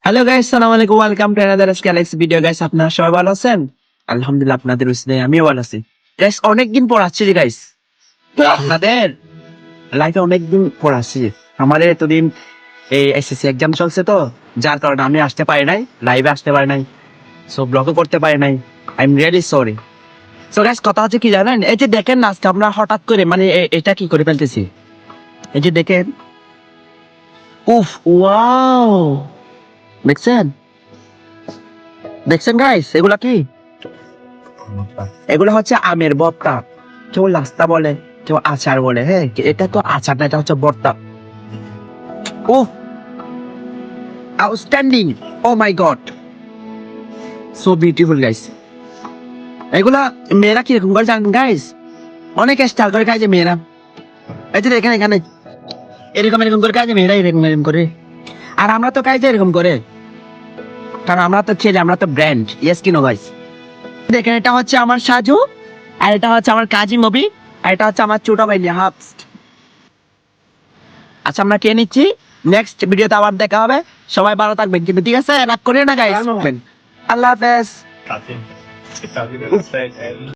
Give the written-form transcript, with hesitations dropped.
Hello guys, আসসালামু আলাইকুম, welcome to another Scalex video. Guys, আপনারা সবাই ভালো আছেন? আলহামদুলিল্লাহ, আপনাদের উসিলায় আমিও ভালো আছি। গাইস, অনেকদিন পর আসছি রে গাইস, আপনাদের লাইফে অনেকদিন পর আসছি। আমাদের এতদিন এই এসএসসি এক্সাম চলছে, তো যার কারণে আমি আসতে পারি নাই, লাইভে আসতে পারি নাই, সো ব্লগও করতে পারি নাই। I am really sorry. So guys, কথা হচ্ছে কি জানেন, এই যে দেখেন না, আজকে আমরা হঠাৎ করে মানে এটা কি করে ফেলতেছি, এই যে দেখেন, উফ, ওয়াও, দেখছেন দেখছেন গাইস, এগুলা কি? এগুলো হচ্ছে আমের ভর্তা, কেউ লাস্তা বলে, কেউ আচার বলে। হ্যাঁ, এটা তো আচার না, এটা হচ্ছে ভর্তা। ও, আউটস্ট্যান্ডিং, ও মাই গড, সো বিউটিফুল গাইস। এগুলা মেয়েরা কিরকম করে জানেন গাইস? অনেক স্টাইল করে খায় যে মেয়েরা। এই যে এখানে এখানে এরকম এরকম করে খায় যে মেয়েরা, এরকম এরকম করে। আর আমরা তো খাই যে এরকম করে, কারণ আমরা তো ছেলে, আমরা তো ব্র্যান্ড। ইয়েস কি নো গাইস? দেখেন, এটা হচ্ছে আমার সাজু, আর এটা হচ্ছে আমার কাজী মবি, আর এটা হচ্ছে আমার ছোট ভাই হাফস। আচ্ছা, আমরা কে নিচ্ছি, নেক্সট ভিডিওতে আবার দেখা হবে। সবাই ভালো থাকবেন, কিন্তু ঠিক আছে, রাগ করিও না গাইস। আল্লাহ হাফেজ।